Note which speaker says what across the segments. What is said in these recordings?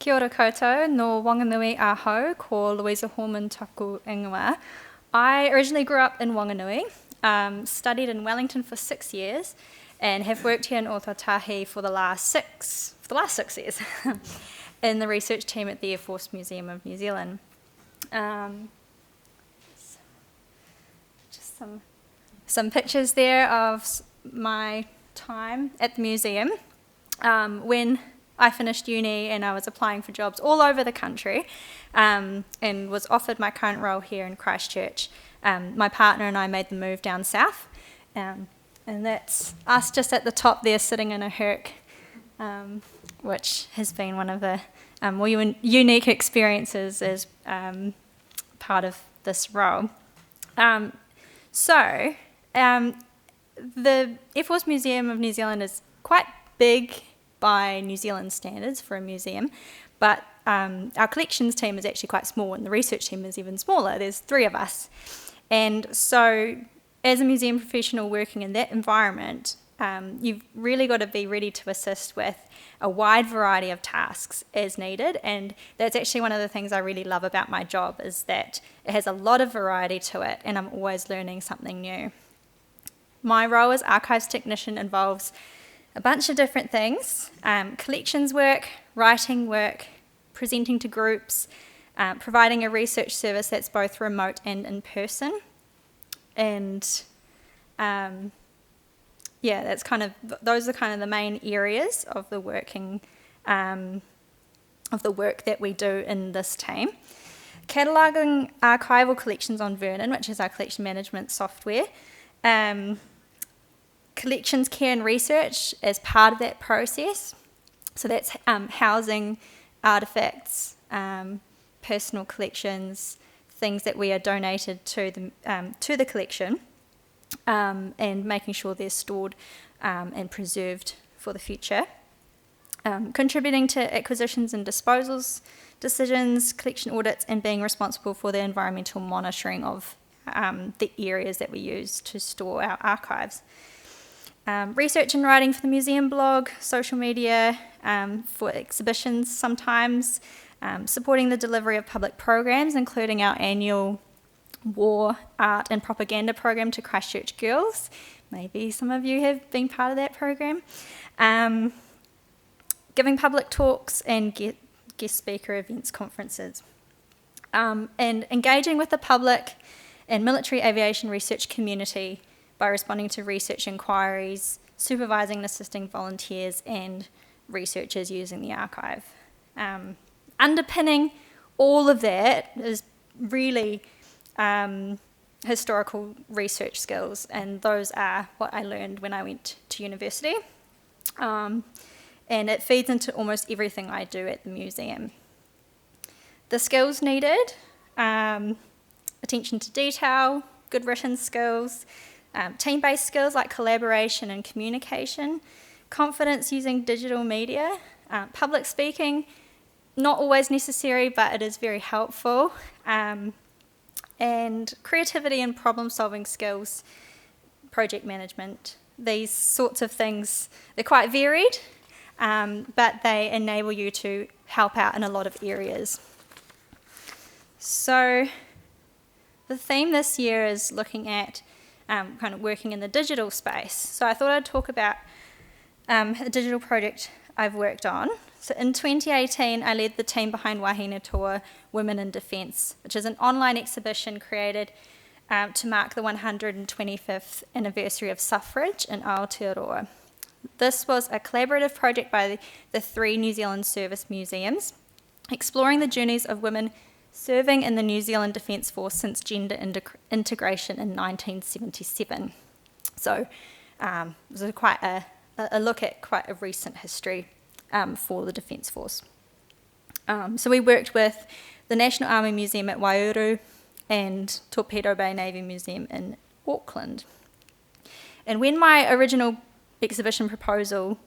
Speaker 1: Kia ora koutou, no Wanganui ahau, ko Louisa Hormann taku ingoa. I originally grew up in Wanganui, studied in Wellington for 6 years, and have worked here in Ōtautahi for the last six years in the research team at the Air Force Museum of New Zealand. Just some pictures there of my time at the museum. When I finished uni and I was applying for jobs all over the country, and was offered my current role here in Christchurch, my partner and I made the move down south, and that's us just at the top there sitting in a herc, which has been one of the more unique experiences as part of this role. The Air Force Museum of New Zealand is quite big by New Zealand standards for a museum, but our collections team is actually quite small and the research team is even smaller. There's 3 of us. And so as a museum professional working in that environment, you've really got to be ready to assist with a wide variety of tasks as needed, and that's actually one of the things I really love about my job, is that it has a lot of variety to it and I'm always learning something new. My role as archives technician involves a bunch of different things: collections work, writing work, presenting to groups, providing a research service that's both remote and in person. And those are kind of the main areas of the work that we do in this team. Cataloguing archival collections on Vernon, which is our collection management software. Collections care and research as part of that process. So that's housing artefacts, personal collections, things that we are donated to the collection, and making sure they're stored and preserved for the future. Contributing to acquisitions and disposals decisions, collection audits, and being responsible for the environmental monitoring of the areas that we use to store our archives. Research and writing for the museum blog, social media, for exhibitions sometimes, supporting the delivery of public programs, including our annual war, art and propaganda program to Christchurch girls. Maybe some of you have been part of that program. Giving public talks and guest speaker events, conferences. And engaging with the public and military aviation research community by responding to research inquiries, supervising and assisting volunteers and researchers using the archive. Underpinning all of that is really historical research skills, and those are what I learned when I went to university. And it feeds into almost everything I do at the museum. The skills needed: attention to detail, good written skills, team-based skills like collaboration and communication, confidence using digital media, public speaking, not always necessary, but it is very helpful, and creativity and problem-solving skills, project management. These sorts of things, they're quite varied, but they enable you to help out in a lot of areas. So the theme this year is looking at kind of working in the digital space. So I thought I'd talk about a digital project I've worked on. So in 2018, I led the team behind Wāhine Toa, Women in Defence, which is an online exhibition created to mark the 125th anniversary of Suffrage in Aotearoa. This was a collaborative project by the 3 New Zealand service museums, exploring the journeys of women serving in the New Zealand Defence Force since gender integration in 1977. So it was quite a look at quite a recent history for the Defence Force. So we worked with the National Army Museum at Waiouru and Torpedo Bay Navy Museum in Auckland. And when my original exhibition proposal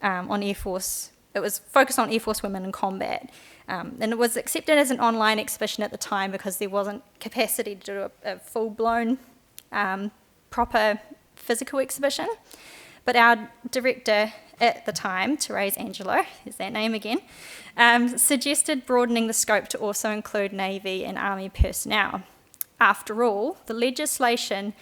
Speaker 1: on Air Force, it was focused on Air Force women in combat, and it was accepted as an online exhibition at the time because there wasn't capacity to do a full-blown proper physical exhibition. But our director, at the time, Therese Angelo, is that name again, suggested broadening the scope to also include Navy and Army personnel. After all, the legislation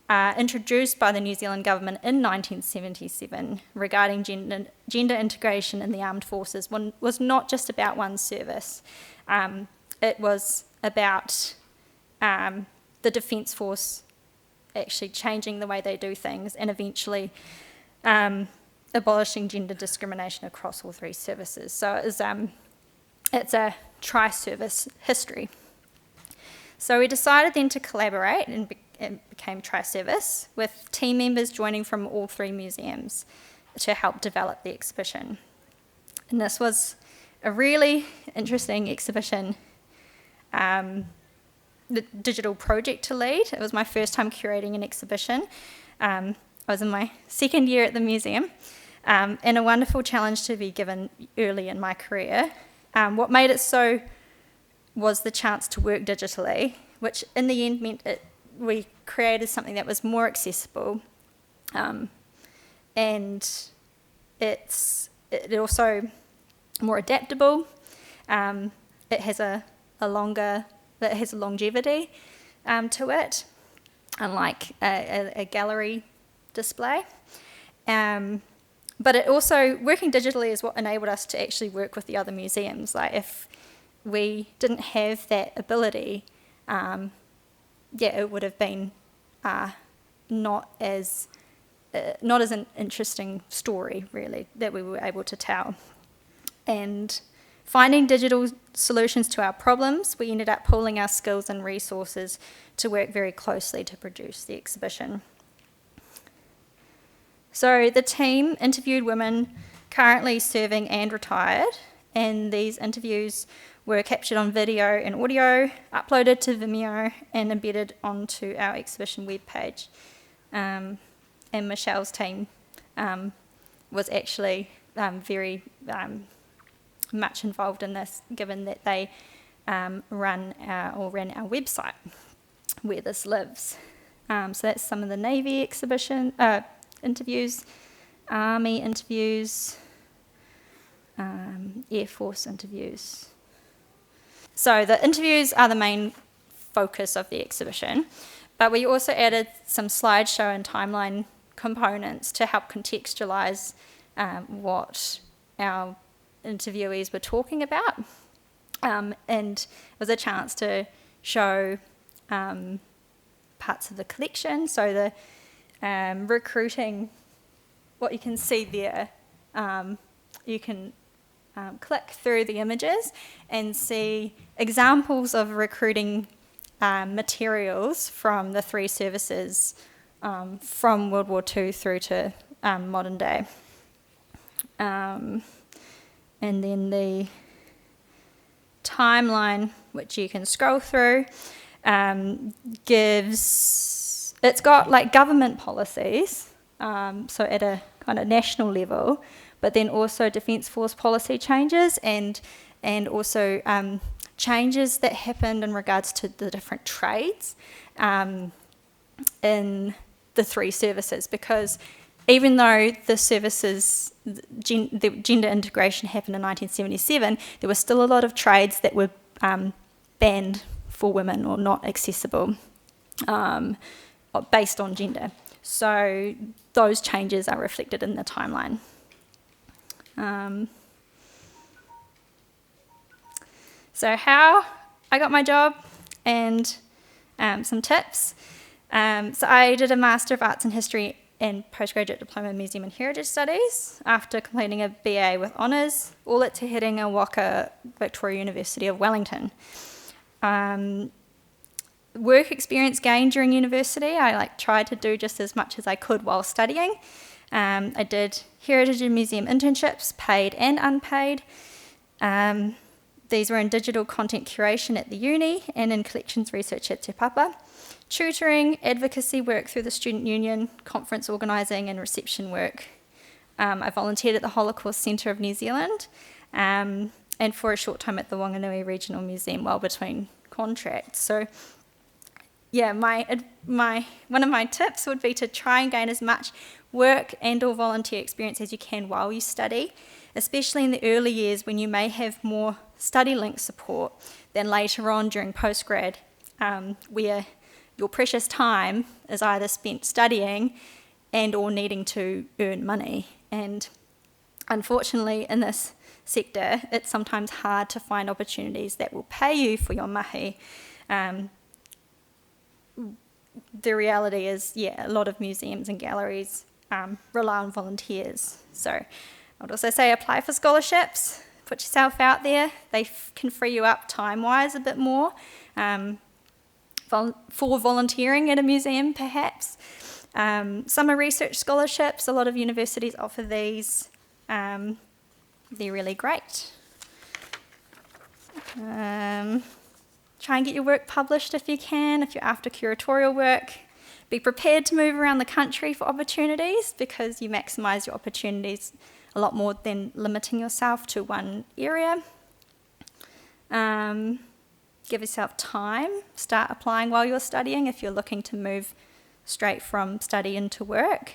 Speaker 1: introduced by the New Zealand government in 1977 regarding gender integration in the armed forces was not just about one service. It was about the Defence Force actually changing the way they do things and eventually abolishing gender discrimination across all three services. So it's a tri-service history. So we decided then to collaborate and it became tri-service, with team members joining from all three museums to help develop the exhibition. And this was a really interesting exhibition, the digital project to lead. It was my first time curating an exhibition. I was in my second year at the museum, and a wonderful challenge to be given early in my career. What made it so was the chance to work digitally, which in the end meant we created something that was more accessible, and it also more adaptable. It has a longevity to it, unlike a gallery display. But it also, working digitally is what enabled us to actually work with the other museums. Like, if we didn't have that ability, it would have been not as an interesting story, really, that we were able to tell. And finding digital solutions to our problems, we ended up pooling our skills and resources to work very closely to produce the exhibition. So the team interviewed women currently serving and retired, and these interviews were captured on video and audio, uploaded to Vimeo, and embedded onto our exhibition webpage. And Michelle's team was actually very much involved in this, given that they ran our website where this lives. So that's some of the Navy exhibition interviews, Army interviews, Air Force interviews. So the interviews are the main focus of the exhibition, but we also added some slideshow and timeline components to help contextualise what our interviewees were talking about. And it was a chance to show parts of the collection. So the recruiting, what you can see there, you can click through the images and see examples of recruiting materials from the three services from World War II through to modern day. And then the timeline, which you can scroll through, it's got like government policies, so at a kind of national level, but then also Defence Force policy changes and also changes that happened in regards to the different trades in the three services, because even though the services, the gender integration happened in 1977, there were still a lot of trades that were banned for women or not accessible based on gender. So those changes are reflected in the timeline. So how I got my job and some tips. So I did a Master of Arts in History and Postgraduate Diploma in Museum and Heritage Studies after completing a BA with honours, all at Te Herenga Waka, Victoria University of Wellington. Work experience gained during university, I tried to do just as much as I could while studying. I did heritage and museum internships, paid and unpaid. These were in digital content curation at the uni and in collections research at Te Papa. Tutoring, advocacy work through the Student Union, conference organising and reception work. I volunteered at the Holocaust Centre of New Zealand and for a short time at the Whanganui Regional Museum while between contracts. So one of my tips would be to try and gain as much work and or volunteer experience as you can while you study, especially in the early years when you may have more study link support than later on during postgrad, where your precious time is either spent studying and or needing to earn money. And unfortunately, in this sector, it's sometimes hard to find opportunities that will pay you for your mahi. The reality is, a lot of museums and galleries rely on volunteers. So I'd also say apply for scholarships, put yourself out there. They can free you up time-wise a bit more for volunteering at a museum, perhaps. Summer research scholarships, a lot of universities offer these. They're really great. Try and get your work published if you can, if you're after curatorial work. Be prepared to move around the country for opportunities, because you maximise your opportunities a lot more than limiting yourself to one area. Give yourself time. Start applying while you're studying if you're looking to move straight from study into work.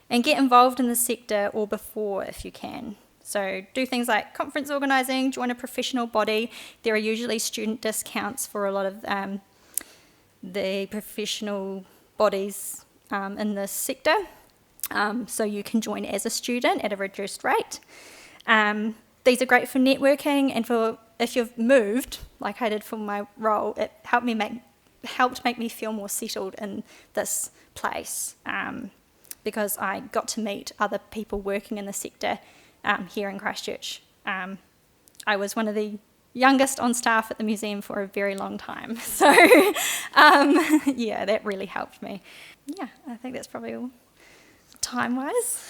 Speaker 1: And get involved in the sector or before if you can. So do things like conference organising, join a professional body. There are usually student discounts for a lot of the professional bodies in this sector. So you can join as a student at a reduced rate. These are great for networking, and for if you've moved, like I did for my role, it helped make me feel more settled in this place, because I got to meet other people working in the sector here in Christchurch. I was one of the youngest on staff at the museum for a very long time, so that really helped me. I think that's probably all time-wise.